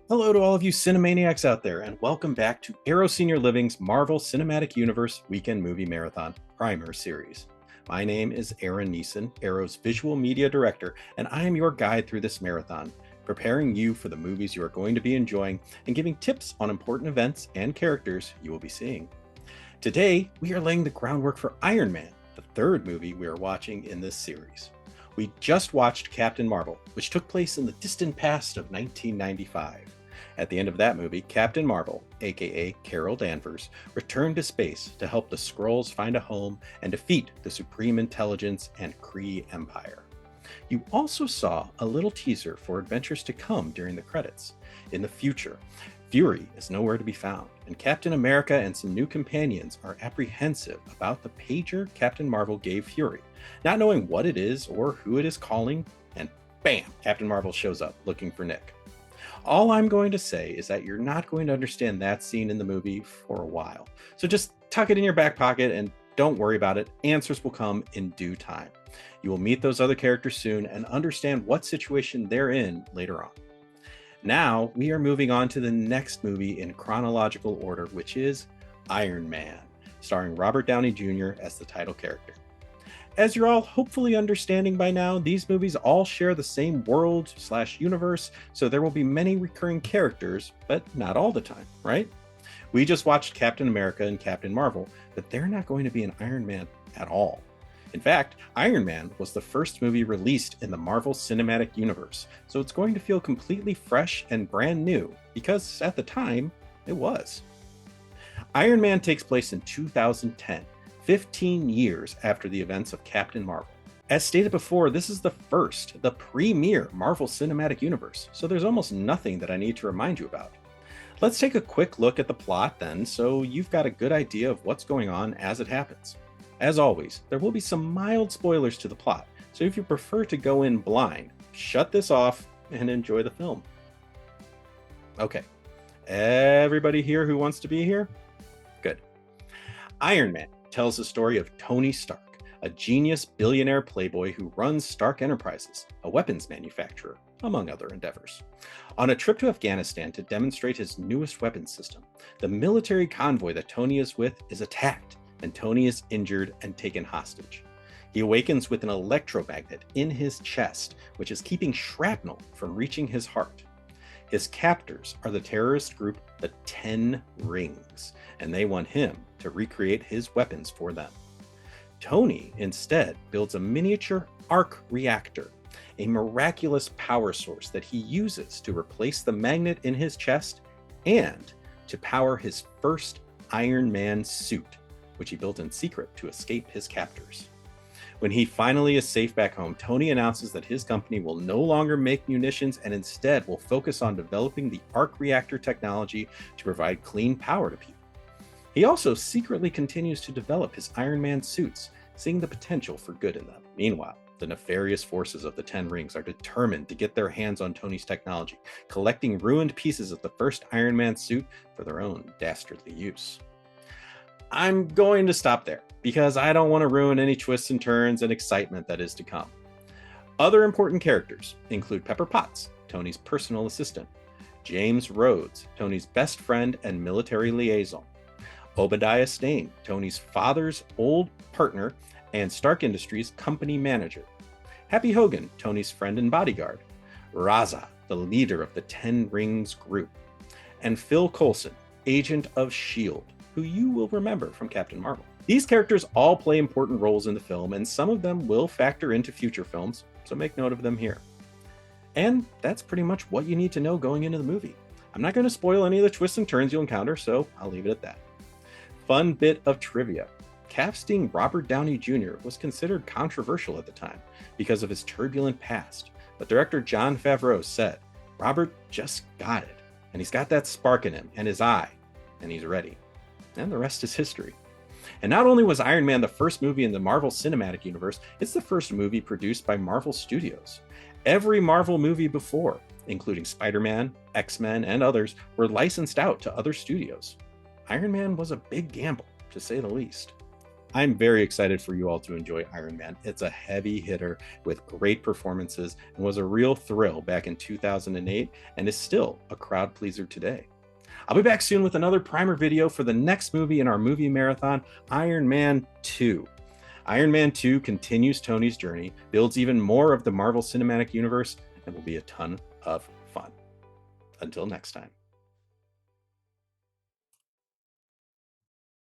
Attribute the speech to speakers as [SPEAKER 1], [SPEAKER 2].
[SPEAKER 1] Hello to all of you Cinemaniacs out there, and welcome back to Arrow Senior Living's Marvel Cinematic Universe Weekend Movie Marathon Primer Series. My name is Aaron Neeson, Arrow's Visual Media Director, and I am your guide through this marathon, preparing you for the movies you are going to be enjoying and giving tips on important events and characters you will be seeing. Today, we are laying the groundwork for Iron Man, the third movie we are watching in this series. We just watched Captain Marvel, which took place in the distant past of 1995. At the end of that movie, Captain Marvel, aka Carol Danvers, returned to space to help the Skrulls find a home and defeat the Supreme Intelligence and Kree Empire. You also saw a little teaser for adventures to come during the credits. In the future, Fury is nowhere to be found, and Captain America and some new companions are apprehensive about the pager Captain Marvel gave Fury, not knowing what it is or who it is calling, and bam, Captain Marvel shows up looking for Nick. All I'm going to say is that you're not going to understand that scene in the movie for a while. So just tuck it in your back pocket and don't worry about it. Answers will come in due time. You will meet those other characters soon and understand what situation they're in later on. Now we are moving on to the next movie in chronological order, which is Iron Man, starring Robert Downey Jr. as the title character. As you're all hopefully understanding by now, these movies all share the same world/universe, so there will be many recurring characters, but not all the time, right? We just watched Captain America and Captain Marvel, but they're not going to be an Iron Man at all. In fact, Iron Man was the first movie released in the Marvel Cinematic Universe, so it's going to feel completely fresh and brand new, because at the time, it was. Iron Man takes place in 2010. 15 years after the events of Captain Marvel. As stated before, this is the premier Marvel Cinematic Universe, so there's almost nothing that I need to remind you about. Let's take a quick look at the plot then, so you've got a good idea of what's going on as it happens. As always, there will be some mild spoilers to the plot, so if you prefer to go in blind, shut this off and enjoy the film. Okay, everybody here who wants to be here? Good. Iron Man tells the story of Tony Stark, a genius billionaire playboy who runs Stark Enterprises, a weapons manufacturer, among other endeavors. On a trip to Afghanistan to demonstrate his newest weapons system, the military convoy that Tony is with is attacked, and Tony is injured and taken hostage. He awakens with an electromagnet in his chest, which is keeping shrapnel from reaching his heart. His captors are the terrorist group the 10 Rings, and they want him to recreate his weapons for them. Tony instead builds a miniature arc reactor, a miraculous power source that he uses to replace the magnet in his chest and to power his first Iron Man suit, which he built in secret to escape his captors. When he finally is safe back home, Tony announces that his company will no longer make munitions and instead will focus on developing the arc reactor technology to provide clean power to people. He also secretly continues to develop his Iron Man suits, seeing the potential for good in them. Meanwhile, the nefarious forces of the 10 Rings are determined to get their hands on Tony's technology, collecting ruined pieces of the first Iron Man suit for their own dastardly use. I'm going to stop there, because I don't want to ruin any twists and turns and excitement that is to come. Other important characters include Pepper Potts, Tony's personal assistant, James Rhodes, Tony's best friend and military liaison, Obadiah Stane, Tony's father's old partner and Stark Industries company manager, Happy Hogan, Tony's friend and bodyguard, Raza, the leader of the 10 Rings group, and Phil Coulson, agent of S.H.I.E.L.D., who you will remember from Captain Marvel. These characters all play important roles in the film, and some of them will factor into future films, so make note of them here. And that's pretty much what you need to know going into the movie. I'm not going to spoil any of the twists and turns you'll encounter, so I'll leave it at that. Fun bit of trivia. Casting Robert Downey Jr. was considered controversial at the time because of his turbulent past, but director Jon Favreau said, Robert just got it, and he's got that spark in him and his eye, and he's ready. And the rest is history. And not only was Iron Man the first movie in the Marvel Cinematic Universe, it's the first movie produced by Marvel Studios. Every Marvel movie before, including Spider-Man, X-Men, and others, were licensed out to other studios. Iron Man was a big gamble, to say the least. I'm very excited for you all to enjoy Iron Man. It's a heavy hitter with great performances and was a real thrill back in 2008 and is still a crowd pleaser today. I'll be back soon with another primer video for the next movie in our movie marathon, Iron Man 2. Iron Man 2 continues Tony's journey, builds even more of the Marvel Cinematic Universe, and will be a ton of fun. Until next time.